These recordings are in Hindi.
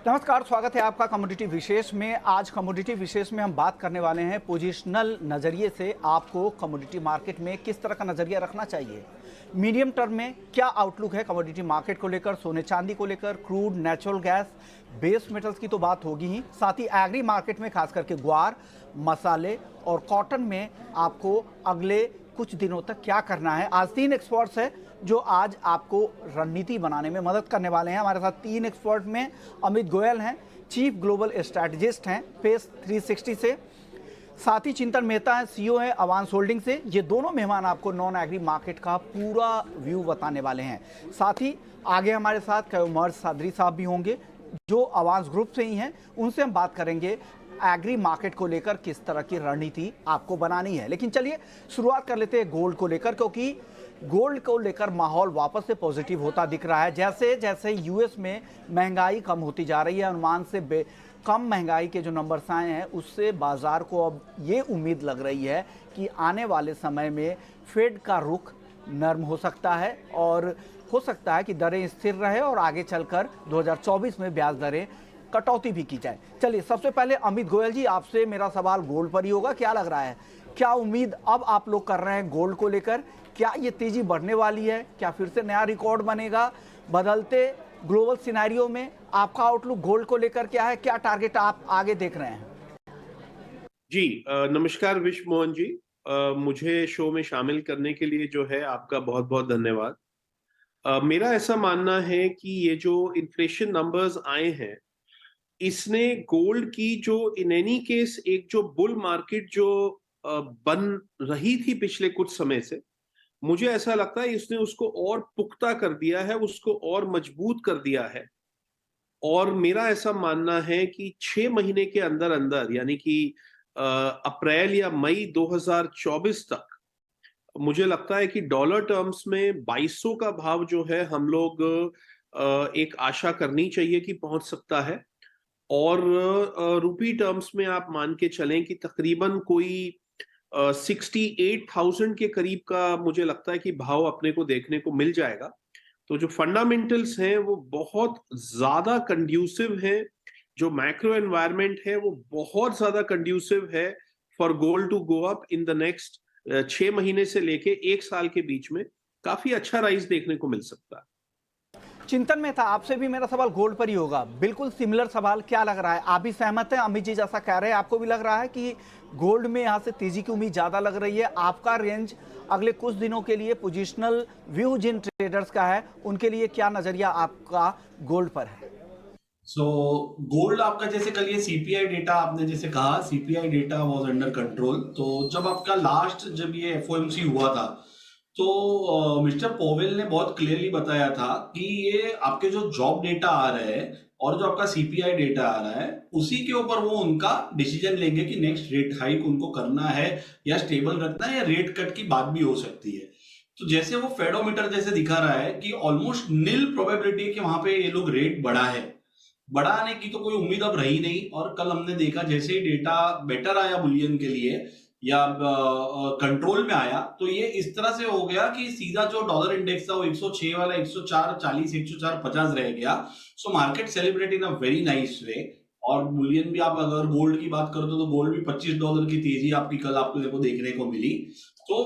नमस्कार, स्वागत है आपका कमोडिटी विशेष में। आज कमोडिटी विशेष में हम बात करने वाले हैं पोजिशनल नज़रिए से आपको कमोडिटी मार्केट में किस तरह का नज़रिया रखना चाहिए। मीडियम टर्म में क्या आउटलुक है कमोडिटी मार्केट को लेकर, सोने चांदी को लेकर, crude, natural gas, base metals की तो बात होगी ही, साथ ही एग्री मार्केट में खास करके ग्वार, मसाले और कॉटन में आपको अगले कुछ दिनों तक क्या करना है। आज 3 एक्सपर्ट्स हैं जो आज आपको रणनीति बनाने में मदद करने वाले हैं। हमारे साथ 3 एक्सपर्ट में अमित गोयल हैं, चीफ ग्लोबल स्ट्रैटेजिस्ट हैं पेस 360 से, साथ ही चिंतन मेहता हैं, सीईओ हैं अवांस होल्डिंग से। ये दोनों मेहमान आपको नॉन एग्री मार्केट का पूरा व्यू बताने वाले हैं। साथ ही आगे हमारे साथ कयोमर्स सादरी साहब भी होंगे जो अवांस ग्रुप से ही हैं। उनसे हम बात करेंगे एग्री मार्केट को लेकर किस तरह की रणनीति आपको बनानी है। लेकिन चलिए शुरुआत कर लेते हैं गोल्ड को लेकर, क्योंकि गोल्ड को लेकर माहौल वापस से पॉजिटिव होता दिख रहा है। जैसे जैसे यूएस में महंगाई कम होती जा रही है, अनुमान से कम महंगाई के जो नंबर्स आए हैं उससे बाजार को अब ये उम्मीद लग रही है कि आने वाले समय में फेड का रुख नर्म हो सकता है और हो सकता है कि दरें स्थिर रहे और आगे चलकर 2024 में ब्याज दरें कटौती भी की जाए। चलिए सबसे पहले अमित गोयल जी, आपसे मेरा सवाल गोल्ड पर ही होगा। क्या लग रहा है, क्या उम्मीद अब आप लोग कर रहे हैं गोल्ड को लेकर? क्या ये तेजी बढ़ने वाली है? क्या फिर से नया रिकॉर्ड बनेगा? बदलते ग्लोबल सिनेरियो में आपका आउटलुक गोल्ड को लेकर क्या है? क्या टारगेट आप आगे देख रहे हैं? जी नमस्कार विश्व मोहन जी, मुझे शो में शामिल करने के लिए जो है आपका बहुत बहुत धन्यवाद। मेरा ऐसा मानना है कि ये जो इन्फ्लेशन नंबर्स आए हैं इसने गोल्ड की जो इन एनी केस एक जो बुल मार्केट जो बन रही थी पिछले कुछ समय से, मुझे ऐसा लगता है इसने उसको और पुख्ता कर दिया है, उसको और मजबूत कर दिया है। और मेरा ऐसा मानना है कि 6 महीने के अंदर अंदर यानी कि अप्रैल या मई 2024 तक मुझे लगता है कि डॉलर टर्म्स में 2200 का भाव जो है हम लोग एक आशा करनी चाहिए कि पहुंच सकता है। और रुपी टर्म्स में आप मान के चलें कि तकरीबन कोई 68,000 के करीब का मुझे लगता है कि भाव अपने को देखने को मिल जाएगा। तो जो फंडामेंटल्स हैं वो बहुत ज्यादा कंड्यूसिव है, जो मैक्रो एनवायरनमेंट है वो बहुत ज्यादा कंड्यूसिव है for gold to go up in the next 6 महीने से लेके 1 साल के बीच में काफी अच्छा राइज देखने को मिल सकता है। चिंतन में था, आपसे भी मेरा सवाल गोल्ड पर ही होगा। बिल्कुल सिमिलर सवाल, क्या लग रहा है? आप भी सहमत हैं अमित जी जैसा कह रहे हैं? आपको भी लग रहा है कि गोल्ड में यहाँ से तेजी की उम्मीद ज्यादा लग रही है? आपका रेंज अगले कुछ दिनों के लिए पोजिशनल व्यू जिन ट्रेडर्स का है उनके लिए क्या नजरिया आपका गोल्ड पर है? गोल्ड आपका जैसे कल ये सीपीआई डेटा आपने जैसे कहा, CPI data was under control. तो जब आपका लास्ट जब ये एफओएमसी हुआ था तो मिस्टर पोवेल ने बहुत क्लियरली बताया था कि ये आपके जो जॉब डेटा आ रहे हैं और जो आपका सीपीआई डेटा आ रहा है उसी के ऊपर वो उनका डिसीजन लेंगे कि नेक्स्ट रेट हाइक उनको करना है या स्टेबल रखना है या रेट कट की बात भी हो सकती है। तो जैसे वो फेडोमीटर जैसे दिखा रहा है कि ऑलमोस्ट नील प्रोबेबिलिटी है कि वहां पे ये लोग रेट बढ़ाने की तो कोई उम्मीद अब रही नहीं। और कल हमने देखा जैसे ही डेटा बेटर आया बुलियन के लिए या कंट्रोल में आया तो ये इस तरह से हो गया कि सीधा जो डॉलर इंडेक्स था वो 106 वाला 104.40 104.50 रह गया। So market celebrate in a very nice way. और बुलियन भी आप अगर गोल्ड की बात करते हो तो गोल्ड भी $25 की तेजी आपकी कल आपको देखने को मिली। तो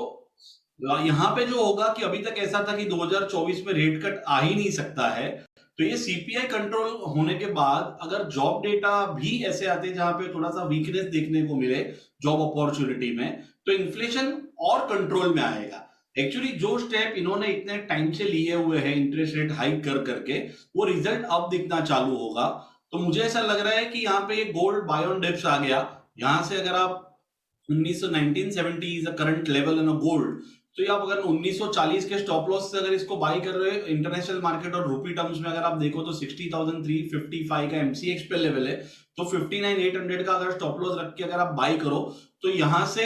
यहाँ पे जो होगा कि अभी तक ऐसा था कि 2024 में रेट कट आ ही नहीं सकता है। तो ये सीपीआई कंट्रोल होने के बाद अगर जॉब डेटा भी ऐसे आते हैं जहां पे थोड़ा सा वीकनेस देखने को मिले जॉब अपॉर्चुनिटी में, तो इन्फ्लेशन और कंट्रोल में आएगा। एक्चुअली जो स्टेप इन्होंने इतने टाइम से लिए हुए हैं इंटरेस्ट रेट हाइक कर करके, वो रिजल्ट अब दिखना चालू होगा। तो मुझे ऐसा लग रहा है कि यहाँ पे ये गोल्ड बाय ऑन डिप्स आ गया। यहाँ से अगर आप 1970 is the current level in gold, तो ये आप अगर 1940 के स्टॉप लॉस से अगर इसको बाई कर रहे हो इंटरनेशनल मार्केट और रूपी टर्म्स में अगर आप देखो तो 60,355 का एमसीएक्स पे लेवल है। तो 59,800 का अगर स्टॉप लॉस रख के अगर आप बाई करो तो यहां से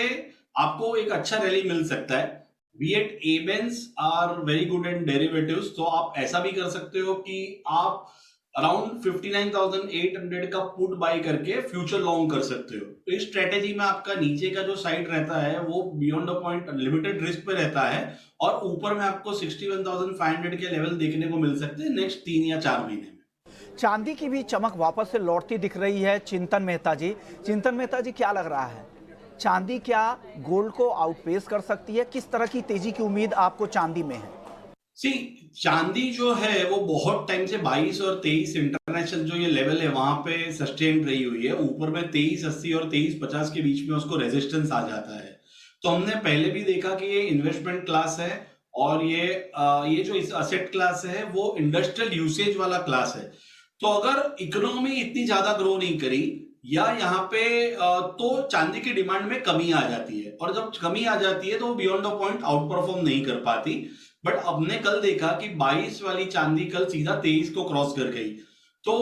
आपको एक अच्छा रैली मिल सकता है। We at Abans are very good and derivatives, तो आप ऐसा भी कर सकते हो कि आप अराउंड 59,800 का पुट बाई करके फ्यूचर लॉन्ग कर सकते हो। तो इस स्ट्रेटेजी में आपका नीचे का जो साइड रहता है वो beyond the point limited risk पे रहता है और ऊपर में आपको 61,500 के लेवल देखने को मिल सकते हैं नेक्स्ट 3 या 4 महीने में। चांदी की भी चमक वापस से लौटती दिख रही है। चिंतन मेहता जी, क्या लग रहा है, चांदी क्या गोल्ड को आउटपेस कर सकती है? किस तरह की तेजी की उम्मीद आपको चांदी में है? सी चांदी जो है वो बहुत टाइम से 22 और 23 इंटरनेशनल जो ये लेवल है वहां पे सस्टेन रही हुई है। ऊपर में 2380 और 2350 के बीच में उसको रेजिस्टेंस आ जाता है। तो हमने पहले भी देखा कि ये इन्वेस्टमेंट क्लास है और ये जो इस असेट क्लास है वो इंडस्ट्रियल यूसेज वाला क्लास है। तो अगर इकोनॉमी इतनी ज्यादा ग्रो नहीं करी या यहाँ पे तो चांदी की डिमांड में कमी आ जाती है, और जब कमी आ जाती है तो वो beyond the point out perform नहीं कर पाती। बट हमने कल देखा कि 22 वाली चांदी कल सीधा 23 को क्रॉस कर गई। तो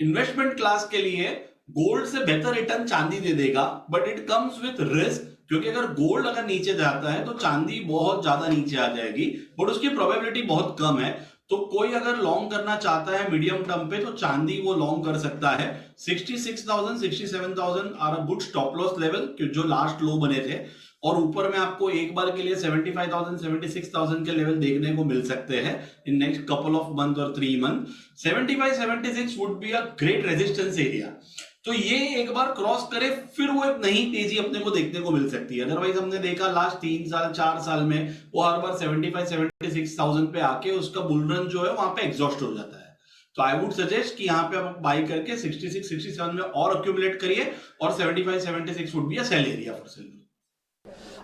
इन्वेस्टमेंट क्लास के लिए गोल्ड से बेहतर रिटर्न चांदी दे देगा, but it comes with risk, क्योंकि अगर गोल्ड अगर नीचे जाता है तो चांदी बहुत ज्यादा नीचे आ जाएगी, बट उसकी प्रोबेबिलिटी बहुत कम है। तो कोई अगर लॉन्ग करना चाहता है मीडियम टर्म पे तो चांदी वो लॉन्ग कर सकता है। 66,000 67,000 are a good stop loss level जो लास्ट लो बने थे, और ऊपर में आपको एक बार के लिए 75,000 76,000 के लेवल देखने को मिल सकते हैं in next couple of month और 3 month. 75 76 would be a great resistance area. तो ये एक बार क्रॉस करे फिर वो एक नई तेजी अपने को देखने को मिल सकती है। अदरवाइज हमने देखा लास्ट 3 साल 4 साल में वो हर बार 75 76,000 पे आके उसका बुल रन जो है वहां पे एग्जॉस्ट हो जाता है। तो आई वुड सजेस्ट कि यहाँ पे आप बाई करके 66 67 में और अक्यूमुलेट करिए, और 75 76 would be a sell area for silver.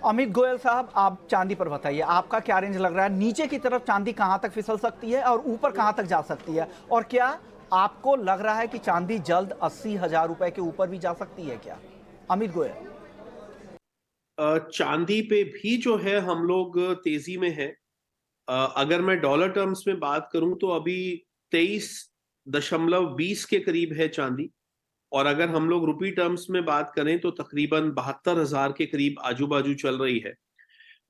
Amit Goyal साहब, आप चांदी पर बताइए, आपका क्या रेंज लग रहा है? नीचे की तरफ चांदी कहां तक फिसल सकती है और ऊपर कहां तक जा सकती है? और क्या आपको लग रहा है कि चांदी जल्द 80,000 रुपए के ऊपर भी जा सकती है क्या? अमित गोयल। चांदी पे भी जो है हम लोग तेजी में है। अगर मैं डॉलर टर्म्स में बात करूं तो अभी 23.20 के करीब है चांदी, और अगर हम लोग रुपी टर्म्स में बात करें तो तकरीबन 72,000 के करीब आजू बाजू चल रही है।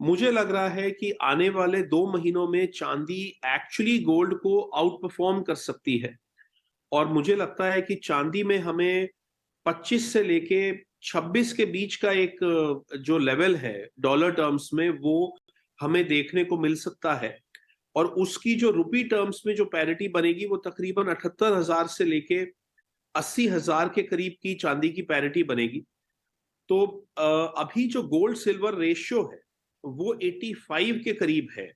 मुझे लग रहा है कि आने वाले 2 महीनों में चांदी एक्चुअली गोल्ड को आउट परफॉर्म कर सकती है, और मुझे लगता है कि चांदी में हमें 25 से लेके 26 के बीच का एक जो लेवल है डॉलर टर्म्स में वो हमें देखने को मिल सकता है, और उसकी जो रुपी टर्म्स में जो पैरिटी बनेगी वो तकरीबन 78,000 से लेके 80,000 के करीब की चांदी की पैरिटी बनेगी। तो अभी जो गोल्ड सिल्वर रेशियो है वो 85 के करीब है।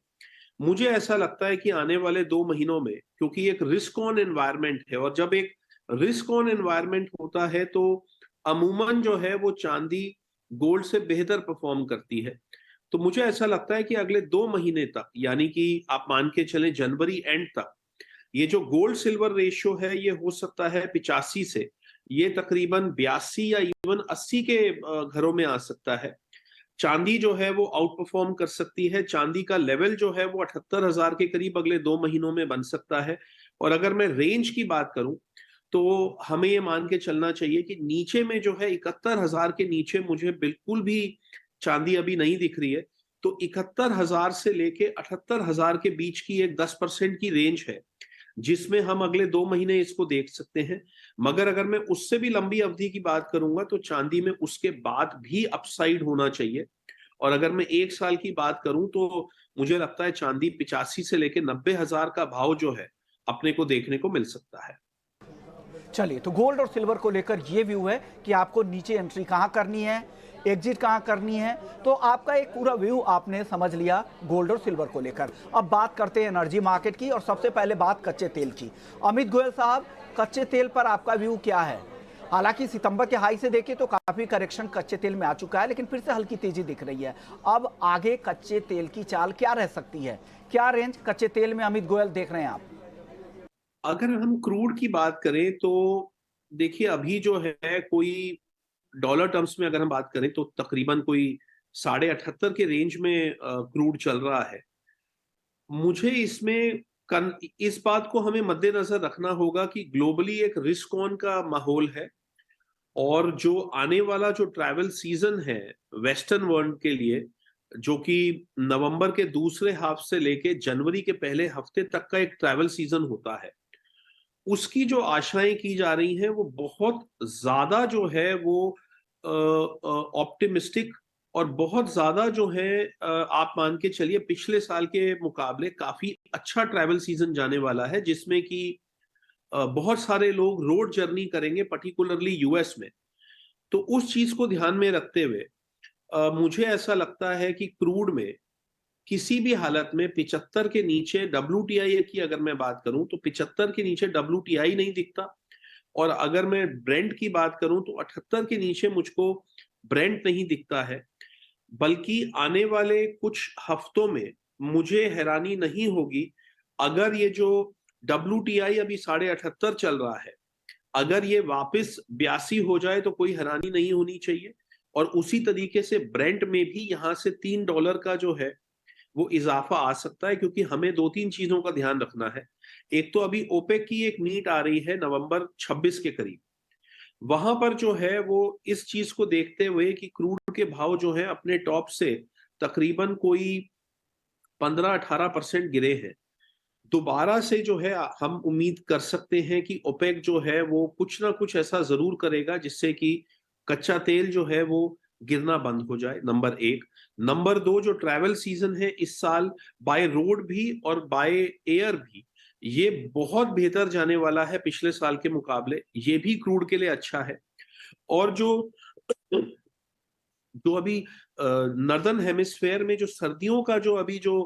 मुझे ऐसा लगता है कि आने वाले 2 महीनों में, क्योंकि एक रिस्क ऑन एनवायरनमेंट है, और जब एक रिस्क ऑन एनवायरनमेंट होता है तो अमूमन जो है वो चांदी गोल्ड से बेहतर परफॉर्म करती है। तो मुझे ऐसा लगता है कि अगले 2 महीने तक, यानी कि आप मान के चलें जनवरी एंड तक, ये जो गोल्ड सिल्वर रेशियो है ये हो सकता है 85 से ये तकरीबन 82 या इवन 80 के घरों में आ सकता है। चांदी जो है वो आउट परफॉर्म कर सकती है। चांदी का लेवल जो है वो 78,000 के करीब अगले 2 महीनों में बन सकता है। और अगर मैं रेंज की बात करूं तो हमें ये मान के चलना चाहिए कि नीचे में जो है 71,000 के नीचे मुझे बिल्कुल भी चांदी अभी नहीं दिख रही है। तो 71,000 से लेके 78,000 के बीच की एक 10% की रेंज है जिसमें हम अगले 2 महीने इसको देख सकते हैं। मगर अगर मैं उससे भी लंबी अवधि की बात करूंगा तो चांदी में उसके बाद भी अपसाइड होना चाहिए। और अगर मैं 1 साल की बात करूं तो मुझे लगता है चांदी 85 से लेके 90,000 का भाव जो है अपने को देखने को मिल सकता है। चलिए, तो गोल्ड और सिल्वर को लेकर ये व्यू है कि आपको नीचे एंट्री कहां करनी है, एग्जिट कहां करनी है। तो आपका एक पूरा व्यू आपने समझ लिया गोल्ड और सिल्वर को लेकर। अब बात करते हैं एनर्जी मार्केट की, और सबसे पहले बात कच्चे तेल की। अमित गोयल साहब, कच्चे तेल पर आपका व्यू क्या है? हालांकि सितंबर के हाई से देखें तो काफी करेक्शन कच्चे तेल में आ चुका है, लेकिन फिर से हल्की तेजी दिख रही है। अब आगे कच्चे तेल की चाल क्या रह सकती है? क्या रेंज कच्चे तेल में अमित गोयल देख रहे हैं आप? अगर हम क्रूड की बात करें तो देखिए अभी जो है कोई डॉलर टर्म्स में अगर हम बात करें तो तकरीबन कोई 78.5 के रेंज में क्रूड चल रहा है। मुझे इसमें इस बात को हमें मद्देनजर रखना होगा कि ग्लोबली एक रिस्क ऑन का माहौल है, और जो आने वाला जो ट्रैवल सीजन है वेस्टर्न वर्ल्ड के लिए, जो कि नवंबर के दूसरे हाफ से लेके जनवरी के पहले हफ्ते तक का एक ट्रैवल सीजन होता है, उसकी जो आशाएं की जा रही हैं वो बहुत ज्यादा जो है वो ऑप्टिमिस्टिक, और बहुत ज्यादा जो है आप मान के चलिए पिछले साल के मुकाबले काफी अच्छा ट्रैवल सीजन जाने वाला है, जिसमें कि बहुत सारे लोग रोड जर्नी करेंगे, पर्टिकुलरली यूएस में। तो उस चीज को ध्यान में रखते हुए मुझे ऐसा लगता है कि क्रूड में किसी भी हालत में 75 के नीचे WTI की अगर मैं बात करूं तो 75 के नीचे WTI नहीं दिखता। और अगर मैं ब्रेंट की बात करूं तो 78 के नीचे मुझको ब्रेंट नहीं दिखता है। बल्कि आने वाले कुछ हफ्तों में मुझे हैरानी नहीं होगी अगर ये जो WTI अभी 78.5 चल रहा है, अगर ये वापस 82 हो जाए तो कोई हैरानी नहीं होनी चाहिए। और उसी तरीके से ब्रेंट में भी यहां से $3 का जो है वो इजाफा आ सकता है, क्योंकि हमें दो तीन चीजों का ध्यान रखना है। एक तो अभी ओपेक की एक मीट आ रही है नवंबर 26 के करीब। वहां पर जो है वो इस चीज को देखते हुए कि क्रूड के भाव जो है अपने टॉप से तकरीबन कोई 15-18% गिरे हैं, दोबारा से जो है हम उम्मीद कर सकते हैं कि ओपेक जो है वो कुछ ना कुछ ऐसा जरूर करेगा जिससे कि कच्चा तेल जो है वो गिरना बंद हो जाए, नंबर एक। नंबर दो, जो ट्रैवल सीजन है इस साल बाय रोड भी और बाय एयर भी ये बहुत बेहतर जाने वाला है पिछले साल के मुकाबले, ये भी क्रूड के लिए अच्छा है। और जो जो अभी नॉर्दर्न हेमिस्फेयर में जो सर्दियों का जो अभी जो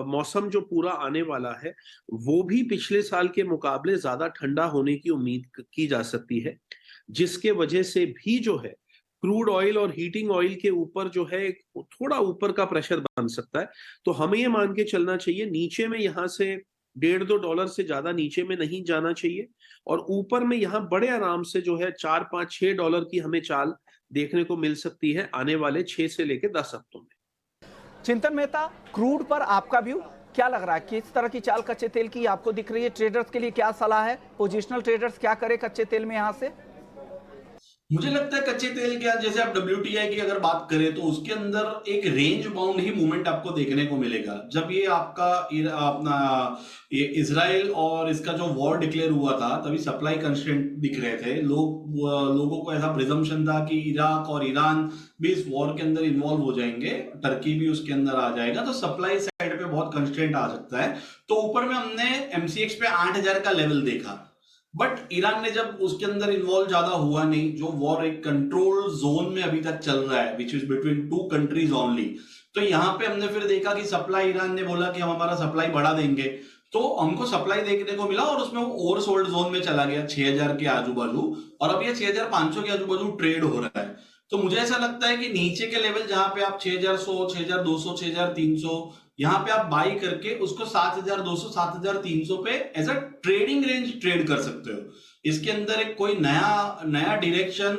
मौसम जो पूरा आने वाला है वो भी पिछले साल के मुकाबले ज्यादा ठंडा होने की उम्मीद की जा सकती है, जिसके वजह से भी जो है क्रूड ऑयल और हीटिंग ऑयल के ऊपर जो है थोड़ा ऊपर का प्रेशर बन सकता है। तो हमें ये मान के चलना चाहिए नीचे में यहां से $1.5-2 से ज्यादा नीचे में नहीं जाना चाहिए। और ऊपर में यहाँ बड़े आराम से जो है $4-5-6 की हमें चाल देखने को मिल सकती है आने वाले 6 से लेकर 10 हफ्तों में। चिंतन मेहता, क्रूड पर आपका व्यू क्या लग रहा है? किस तरह की चाल कच्चे तेल की आपको दिख रही है? ट्रेडर्स के लिए क्या सलाह है? पोजिशनल ट्रेडर्स क्या करें कच्चे तेल में यहां से? मुझे लगता है कच्चे तेल के, जैसे आप WTI की अगर बात करें तो उसके अंदर एक रेंज बाउंड ही मूवमेंट आपको देखने को मिलेगा। जब ये आपका अपना ये इजराइल और इसका जो वॉर डिक्लेयर हुआ था तभी सप्लाई कंस्ट्रेंट दिख रहे थे। लोगों को ऐसा प्रिजम्पशन था कि इराक और ईरान भी इस वॉर के अंदर इन्वॉल्व हो जाएंगे, टर्की भी उसके अंदर आ जाएगा, तो सप्लाई साइड पे बहुत कंस्ट्रेंट आ सकता है। तो ऊपर में हमने MCX पे 8000 का लेवल देखा, बट ईरान ने जब उसके अंदर इन्वॉल्व ज्यादा हुआ नहीं, जो वॉर एक कंट्रोल जोन में अभी तक चल रहा है which is between 2 countries only, तो यहां पे हमने फिर देखा कि सप्लाई, ईरान ने बोला कि हम हमारा सप्लाई बढ़ा देंगे, तो हमको सप्लाई देखने को मिला और उसमें वो ओवरसोल्ड जोन में चला गया 6000 के आजू बाजू, और अब ये 6500 के आजू बाजू ट्रेड हो रहा है। तो मुझे ऐसा लगता है कि नीचे के लेवल जहां पे आप 6100, 6200, 6300 यहां पे आप बाई करके उसको 7200, 7300 पे as a trading range trade कर सकते हो। इसके अंदर एक कोई नया डायरेक्शन,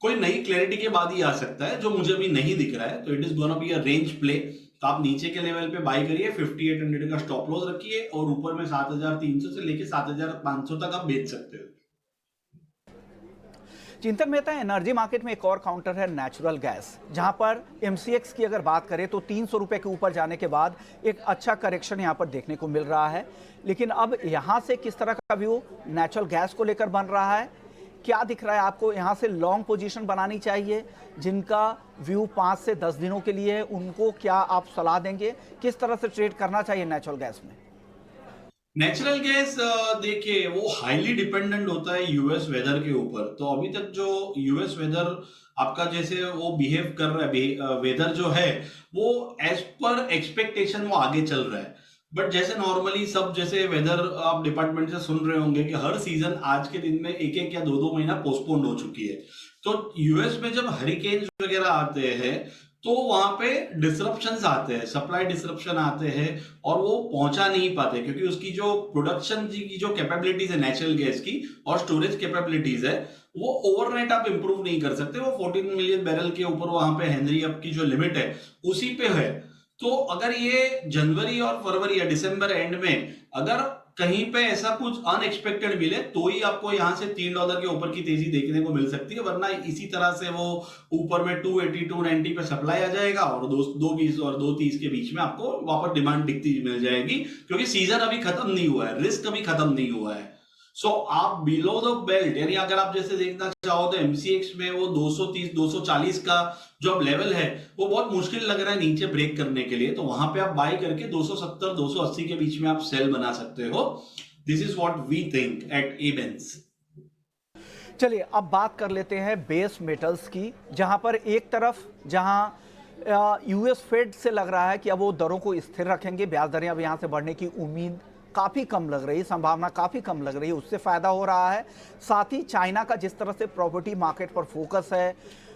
कोई नई क्लैरिटी के बाद ही आ सकता है, जो मुझे अभी नहीं दिख रहा है। तो it is gonna be a range play. तो आप नीचे के लेवल पे बाई करिए, 5800 का स्टॉप लॉस रखिए और ऊपर में 7300 से लेके 7500 तक आप बेच सकते हो। चिंतन मेहता, एनर्जी मार्केट में एक और काउंटर है नेचुरल गैस, जहां पर MCX की अगर बात करें तो 300 रुपए के ऊपर जाने के बाद एक अच्छा करेक्शन यहां पर देखने को मिल रहा है। लेकिन अब यहां से किस तरह का व्यू नेचुरल गैस को लेकर बन रहा है? क्या दिख रहा है आपको? यहां से लॉन्ग पोजीशन बनानी चाहिए? जिनका व्यू 5 से 10 दिनों के लिए है उनको क्या आप सलाह देंगे? किस तरह से ट्रेड करना चाहिए नेचुरल गैस में? नेचुरल गैस देखिए वो हाईली डिपेंडेंट होता है यूएस वेदर के ऊपर। तो अभी तक जो यूएस वेदर आपका जैसे वो बिहेव कर रहा है, वेदर जो है वो एज पर एक्सपेक्टेशन वो आगे चल रहा है। बट जैसे नॉर्मली सब जैसे वेदर आप डिपार्टमेंट से सुन रहे होंगे कि हर सीजन आज के दिन में एक एक या दो दो महीना पोस्टपोन हो चुकी है। तो यूएस में जब हरिकेन्स वगैरह आते हैं तो वहां पे डिसरप्शंस आते हैं, सप्लाई डिसरप्शन आते हैं और वो पहुंचा नहीं पाते, क्योंकि उसकी जो प्रोडक्शन की जो कैपेबिलिटीज है नेचुरल गैस की और स्टोरेज कैपेबिलिटीज है वो ओवरनाइट आप इंप्रूव नहीं कर सकते। वो 14 मिलियन बैरल के ऊपर वहां पे हेनरी अप की जो लिमिट है उसी पे है। तो अगर ये जनवरी और फरवरी या दिसंबर एंड में अगर कहीं पे ऐसा कुछ अनएक्सपेक्टेड मिले तो ही आपको यहां से $3 के ऊपर की तेजी देखने को मिल सकती है, वरना इसी तरह से वो ऊपर में 280 290 पे सप्लाई आ जाएगा और 220 और 230 के बीच में आपको वापस डिमांड दिखती मिल जाएगी, क्योंकि सीजन अभी खत्म नहीं हुआ है, रिस्क अभी खत्म नहीं हुआ है। सो आप बिलो द बेल्ट, यानी अगर आप जैसे देखना चाहो तो MCX में वो 230 240 का जो अब लेवल है वो बहुत मुश्किल लग रहा है नीचे ब्रेक करने के लिए, तो वहां पे आप बाय करके 270 280 के बीच में आप सेल बना सकते हो। This is what we think at Abans. चलिए अब बात कर लेते हैं बेस मेटल्स की, जहां पर एक तरफ यूएस फेड से लग रहा है कि अब वो दरों को स्थिर रखेंगे, ब्याज दरें अब यहां से बढ़ने की उम्मीद काफ़ी कम लग रही है, संभावना काफ़ी कम लग रही है, उससे फ़ायदा हो रहा है। साथ ही चाइना का जिस तरह से प्रॉपर्टी मार्केट पर फोकस है,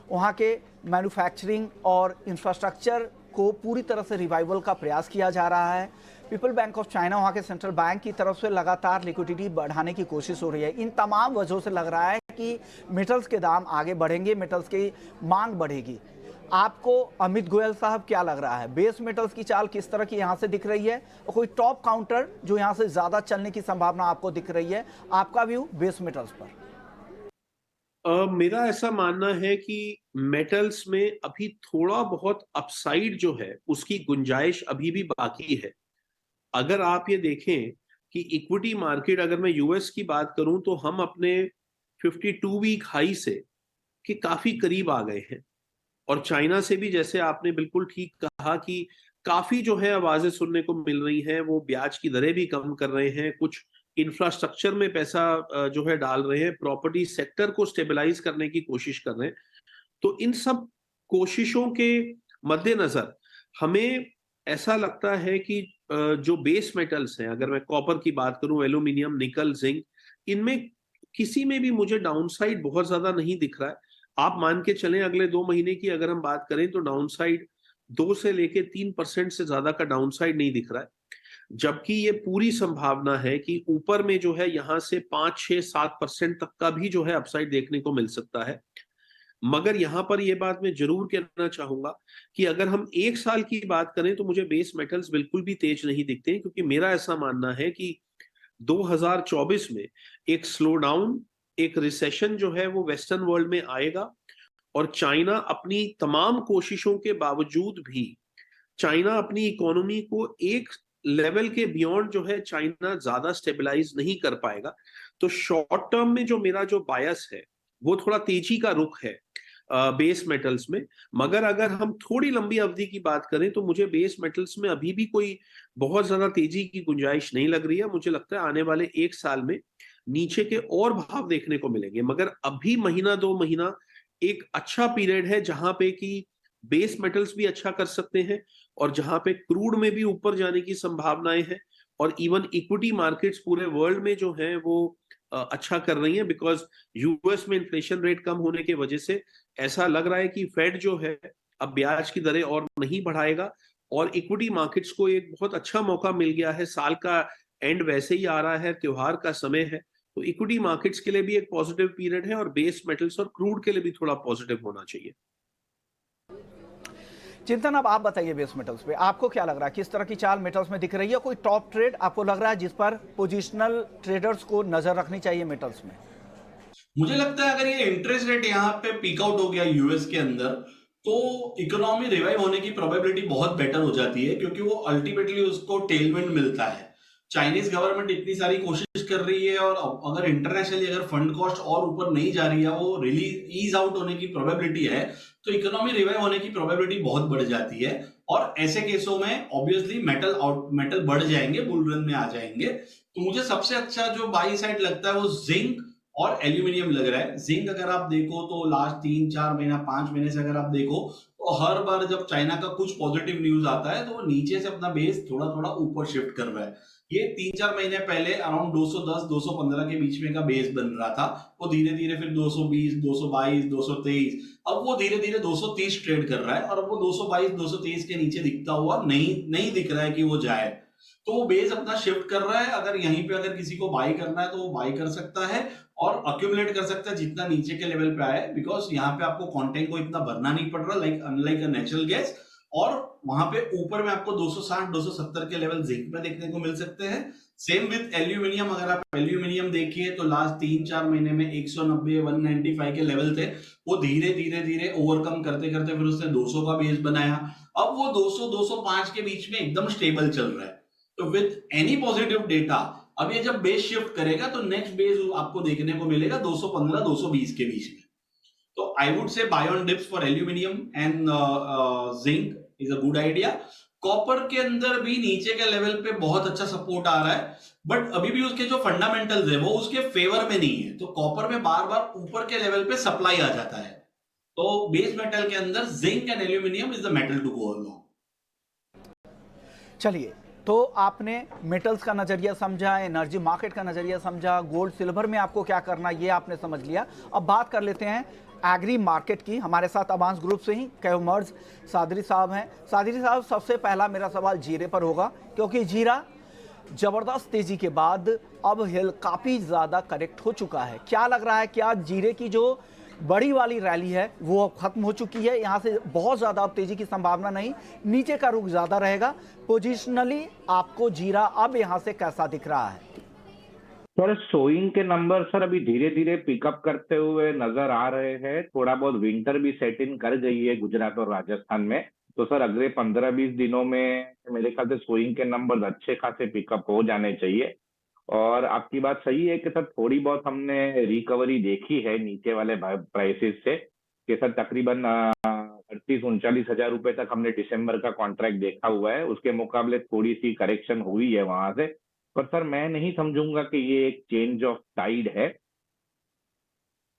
वहाँ के मैन्युफैक्चरिंग और इंफ्रास्ट्रक्चर को पूरी तरह से रिवाइवल का प्रयास किया जा रहा है। पीपल बैंक ऑफ चाइना, वहाँ के सेंट्रल बैंक की तरफ से लगातार लिक्विडिटी बढ़ाने की कोशिश हो रही है। इन तमाम वजहों से लग रहा है कि मेटल्स के दाम आगे बढ़ेंगे, मेटल्स की मांग बढ़ेगी। आपको अमित गोयल साहब क्या लग रहा है, बेस मेटल्स की चाल किस तरह की यहाँ से दिख रही है, और कोई टॉप काउंटर जो यहाँ से ज़्यादा चलने की संभावना आपको दिख रही है? आपका व्यू बेस मेटल्स पर? मेरा ऐसा मानना है कि मेटल्स में अभी थोड़ा बहुत अपसाइड जो है उसकी गुंजाइश अभी भी बाकी है। अगर आप ये देखें कि इक्विटी मार्केट, अगर मैं यूएस की बात करूं तो हम अपने 52 वीक हाई से के काफी करीब आ गए हैं। और चाइना से भी, जैसे आपने बिल्कुल ठीक कहा, कि काफी जो है आवाजें सुनने को मिल रही हैं, वो ब्याज की दरें भी कम कर रहे हैं, कुछ इंफ्रास्ट्रक्चर में पैसा जो है डाल रहे हैं, प्रॉपर्टी सेक्टर को स्टेबलाइज करने की कोशिश कर रहे हैं। तो इन सब कोशिशों के मद्देनजर हमें ऐसा लगता है कि जो बेस मेटल्स हैं, अगर मैं कॉपर की बात करूं, एल्यूमिनियम, निकल, जिंक, इनमें किसी में भी मुझे डाउनसाइड बहुत ज्यादा नहीं दिख रहा है। आप मान के चलें अगले 2 महीने की अगर हम बात करें तो डाउनसाइड 2 से लेके 3% से ज्यादा का डाउनसाइड नहीं दिख रहा है। जबकि ये पूरी संभावना है कि ऊपर में जो है यहां से 5, 6, 7% तक का भी जो है अपसाइड देखने को मिल सकता है। मगर यहां पर यह बात मैं जरूर कहना चाहूंगा कि अगर हम 1 साल की बात करें तो मुझे बेस मेटल्स बिल्कुल भी तेज नहीं दिखते, क्योंकि मेरा ऐसा मानना है कि 2024 में एक स्लो डाउन, एक रिसेशन जो है वो वेस्टर्न वर्ल्ड में आएगा। और चाइना अपनी तमाम कोशिशों के बावजूद भी, चाइना अपनी इकोनॉमी को एक लेवल के बियॉन्ड जो है चाइना ज्यादा स्टेबलाइज नहीं कर पाएगा। तो शॉर्ट टर्म में जो मेरा जो बायस है वो थोड़ा तेजी का रुख है बेस मेटल्स में। मगर अगर हम थोड़ी लंबी अवधि की बात करें तो मुझे बेस मेटल्स में अभी भी कोई बहुत ज्यादा तेजी की गुंजाइश नहीं लग रही है। मुझे लगता है आने वाले 1 साल में नीचे के और भाव देखने को मिलेंगे। मगर अभी महीना 2 महीना एक अच्छा पीरियड है जहां पे कि बेस मेटल्स भी अच्छा कर सकते हैं, और जहां पे क्रूड में भी ऊपर जाने की संभावनाएं हैं, और इवन इक्विटी मार्केट्स पूरे वर्ल्ड में जो है वो अच्छा कर रही हैं। बिकॉज यूएस में इन्फ्लेशन रेट कम होने की वजह से ऐसा लग रहा है कि फेड जो है अब ब्याज की दरें और नहीं बढ़ाएगा, और इक्विटी मार्केट्स को एक बहुत अच्छा मौका मिल गया है। साल का एंड वैसे ही आ रहा है, त्योहार का समय है, तो इक्विटी मार्केट्स के लिए भी एक पॉजिटिव पीरियड है, और बेस मेटल्स और क्रूड के लिए भी थोड़ा पॉजिटिव होना चाहिए। चिंतन, अब आप बताइए बेस मेटल्स पे आपको क्या लग रहा है, किस तरह की चाल मेटल्स में दिख रही है? कोई टॉप ट्रेड आपको लग रहा है जिस पर पोजिशनल ट्रेडर्स को नजर रखनी चाहिए मेटल्स में? मुझे लगता है अगर ये इंटरेस्ट रेट यहाँ पे पीक आउट हो गया यूएस के अंदर, तो इकोनॉमी रिवाइव होने की प्रोबेबिलिटी बहुत बेटर हो जाती है, क्योंकि वो अल्टीमेटली उसको टेलविंड मिलता है। चाइनीज गवर्नमेंट इतनी सारी कोशिश कर रही है, और अगर इंटरनेशनली अगर फंड कॉस्ट और ऊपर नहीं जा रही है, वो रिलीज ईज आउट होने की प्रोबेबिलिटी है, तो इकोनॉमी रिवाइव होने की प्रोबेबिलिटी बहुत बढ़ जाती है। और ऐसे केसों में ऑब्वियसली मेटल बढ़ जाएंगे, बुल रन में आ जाएंगे। तो मुझे सबसे अच्छा जो बाई साइड लगता है वो जिंक और एल्यूमिनियम लग रहा है। जिंक अगर आप देखो तो लास्ट 3-4 महीना 5 महीने से अगर आप देखो तो हर बार जब चाइना का कुछ पॉजिटिव न्यूज आता है तो वो नीचे से अपना बेस थोड़ा थोड़ा ऊपर शिफ्ट कर रहा है। ये 3-4 महीने पहले अराउंड 210-215 के बीच में का बेस बन रहा था, वो धीरे धीरे फिर 220, 222, 223, अब वो धीरे धीरे 230 ट्रेड कर रहा है, और अब वो 222, 223 के नीचे दिखता हुआ नहीं दिख रहा है कि वो जाए। तो वो बेस अपना शिफ्ट कर रहा है। अगर यहीं पे अगर किसी को बाई करना है तो वो बाई कर सकता है और अक्यूमुलेट कर सकता है जितना नीचे के लेवल पे आए, बिकॉज यहाँ पे आपको कंटेंट को इतना भरना नहीं पड़ रहा, like unlike a natural gas. और वहां पे ऊपर में आपको 260-270 के लेवल जिंक में देखने को मिल सकते हैं। सेम विद एल्यूमिनियम, अगर आप एल्यूमिनियम देखिए तो लास्ट 3-4 महीने में 190-195 के लेवल थे, वो धीरे धीरे ओवरकम करते करते फिर उसने 200 का बेस बनाया। अब वो 200-205 के बीच में एकदम स्टेबल चल रहा है। तो विद एनी पॉजिटिव डेटा अब ये जब बेस शिफ्ट करेगा तो नेक्स्ट बेस आपको देखने को मिलेगा 215-220 के बीच में। तो I would say buy on dips for aluminium and zinc is a good idea. Copper के अंदर भी नीचे के लेवल पे बहुत अच्छा सपोर्ट आ रहा है, बट अभी भी उसके जो फंडामेंटल्स है वो उसके फेवर में नहीं है। तो कॉपर में बार बार ऊपर के लेवल पे सप्लाई आ जाता है। तो बेस मेटल के अंदर zinc and aluminium is the metal to go along. चलिए, तो आपने मेटल्स का नजरिया समझा, एनर्जी मार्केट का नजरिया समझा, गोल्ड सिल्वर में आपको क्या करना ये आपने समझ लिया। अब बात कर लेते हैं एग्री मार्केट की। हमारे साथ अवांस ग्रुप से ही कैमर्स सादरी साहब हैं। सादरी साहब, सबसे पहला मेरा सवाल जीरे पर होगा, क्योंकि जीरा जबरदस्त तेजी के बाद अब हिल काफी ज्यादा करेक्ट हो चुका है। क्या लग रहा है, क्या जीरे की जो बड़ी वाली रैली है वो अब खत्म हो चुकी है? यहाँ से बहुत ज्यादा अब तेजी की संभावना नहीं, नीचे का रुख ज्यादा रहेगा। पोजिशनली आपको जीरा अब यहाँ से कैसा दिख रहा है? सर, सोइंग के नंबर सर अभी धीरे धीरे पिकअप करते हुए नजर आ रहे हैं। थोड़ा बहुत विंटर भी सेट इन कर गई है गुजरात और राजस्थान में। तो सर अगले 15-20 दिनों में मेरे ख्याल से सोइंग के नंबर अच्छे खासे पिकअप हो जाने चाहिए। और आपकी बात सही है कि सर थोड़ी बहुत हमने रिकवरी देखी है नीचे वाले प्राइसेस से, कि सर तकरीबन 38-39 हजार रुपए तक हमने दिसंबर का कॉन्ट्रैक्ट देखा हुआ है। उसके मुकाबले थोड़ी सी करेक्शन हुई है वहां से, पर सर मैं नहीं समझूंगा कि ये एक चेंज ऑफ टाइड है।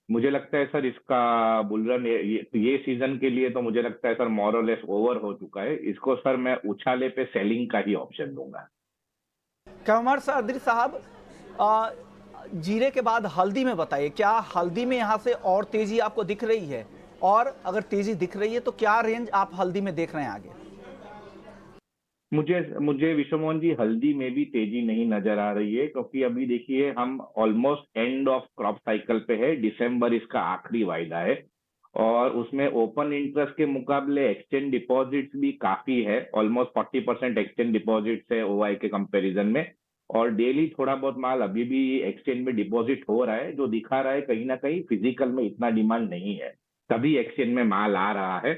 मुझे लगता है सर इसका बुलरन ये सीजन के लिए तो मुझे लगता है सर मोर और लेस ओवर हो चुका है। इसको सर मैं उछाले पे सेलिंग का ही ऑप्शन दूंगा। कमर सादरी साहब, जीरे के बाद हल्दी में बताइए, क्या हल्दी में यहाँ से और तेजी आपको दिख रही है? और अगर तेजी दिख रही है तो क्या रेंज आप हल्दी में देख रहे हैं आगे? मुझे विश्वमोहन जी हल्दी में भी तेजी नहीं नजर आ रही है, क्योंकि अभी देखिए हम almost end of crop cycle पे है। दिसंबर इसका आखिरी वायदा है और उसमें ओपन इंटरेस्ट के मुकाबले एक्सचेंज डिपॉजिट्स भी काफी है। ऑलमोस्ट 40% एक्सचेंज डिपॉजिट्स है ओआई के कंपैरिजन में। और डेली थोड़ा बहुत माल अभी भी एक्सचेंज में डिपॉजिट हो रहा है, जो दिखा रहा है कहीं ना कहीं फिजिकल में इतना डिमांड नहीं है, तभी एक्सचेंज में माल आ रहा है।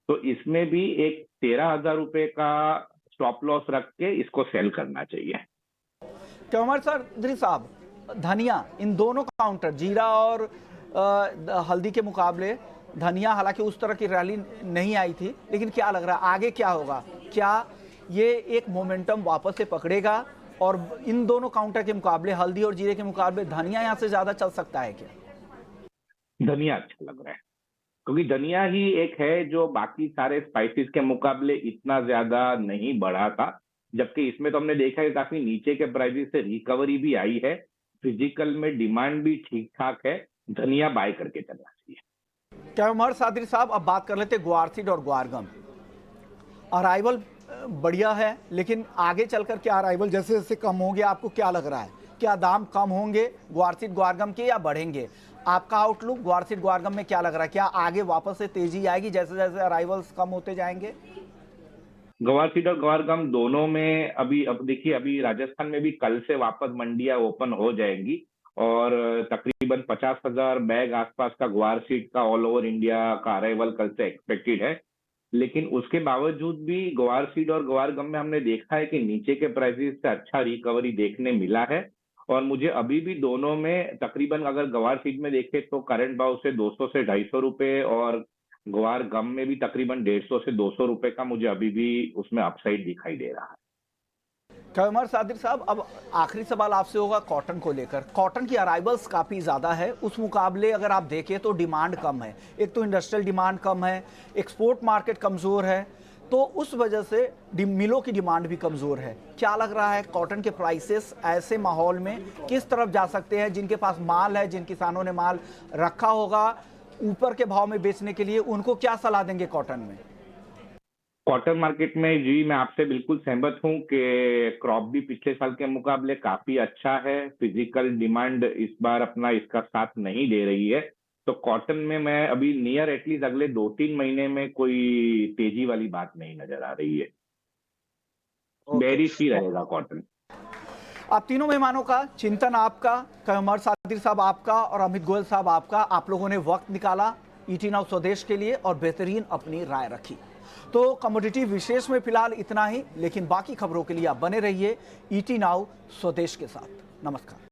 तो इसमें भी एक 13,000 रुपए का स्टॉप लॉस रख के इसको सेल करना चाहिए। क्यों सादरी साहब, धनिया, इन दोनों काउंटर जीरा और हल्दी के मुकाबले धनिया हालांकि उस तरह की रैली नहीं आई थी, लेकिन क्या लग रहा है आगे क्या होगा? क्या ये एक मोमेंटम वापस से पकड़ेगा और इन दोनों काउंटर के मुकाबले, हल्दी और जीरे के मुकाबले, धनिया यहाँ से ज्यादा चल सकता है क्या? धनिया अच्छा लग रहा है, क्योंकि धनिया ही एक है जो बाकी सारे स्पाइसेस के मुकाबले इतना ज्यादा नहीं बढ़ा था, जबकि इसमें तो हमने देखा है काफी नीचे के प्राइसेस से रिकवरी भी आई है। फिजिकल में डिमांड भी ठीक ठाक है, धनिया बाय करके चलना चाहिए। कैमर सादरी साहब, अब बात कर लेते ग्वारसीड और ग्वारगम। अराइवल बढ़िया है, लेकिन आगे चलकर क्या अराइवल जैसे जैसे कम होंगे आपको क्या लग रहा है? क्या दाम कम होंगे ग्वारसीड ग्वारगम के या बढ़ेंगे? आपका आउटलुक ग्वारसीड ग्वारगम में क्या लग रहा है? क्या आगे वापस से तेजी आएगी जैसे जैसे अराइवल्स कम होते जाएंगे? ग्वारसीड और ग्वारगम दोनों में अभी अब देखिए, अभी राजस्थान में भी कल से वापस मंडियां ओपन हो जाएंगी और तकरीबन 50,000 बैग आसपास का ग्वारसीड का ऑल ओवर इंडिया का अराइवल कल से एक्सपेक्टेड है। लेकिन उसके बावजूद भी ग्वारसीड और ग्वारगम में हमने देखा है कि नीचे के प्राइसेस से अच्छा रिकवरी देखने मिला है। और मुझे अभी भी दोनों में तकरीबन, अगर ग्वारसीड में देखें तो करंट भाव से 200 से 250 रुपए और ग्वारगम में भी तकरीबन 150 से 200 रुपए का मुझे अभी भी उसमें अपसाइड दिखाई दे रहा है। कैमर सादिर साहब, अब आखिरी सवाल आपसे होगा कॉटन को लेकर। कॉटन की अराइवल्स काफ़ी ज़्यादा है, उस मुकाबले अगर आप देखें तो डिमांड कम है। एक तो इंडस्ट्रियल डिमांड कम है, एक्सपोर्ट मार्केट कमज़ोर है, तो उस वजह से मिलों की डिमांड भी कमज़ोर है। क्या लग रहा है कॉटन के प्राइसेस ऐसे माहौल में किस तरफ जा सकते हैं? जिनके पास माल है, जिन किसानों ने माल रखा होगा ऊपर के भाव में बेचने के लिए, उनको क्या सलाह देंगे कॉटन में? कॉटन मार्केट में जी मैं आपसे बिल्कुल सहमत हूं कि क्रॉप भी पिछले साल के मुकाबले काफी अच्छा है। फिजिकल डिमांड इस बार अपना इसका साथ नहीं दे रही है, तो कॉटन में मैं अभी नियर एटलीस्ट अगले 2-3 महीने में कोई तेजी वाली बात नहीं नजर आ रही है। बेरिश ही रहेगा कॉटन। आप तीनों मेहमानों का चिंतन, आपका कैमर सादिर साहब आपका और अमित गोयल साहब आपका, आप लोगों ने वक्त निकाला ईटी नाउ स्वदेश के लिए और बेहतरीन अपनी राय रखी। तो कमोडिटी विशेष में फिलहाल इतना ही, लेकिन बाकी खबरों के लिए आप बने रहिए ईटी नाउ स्वदेश के साथ। नमस्कार।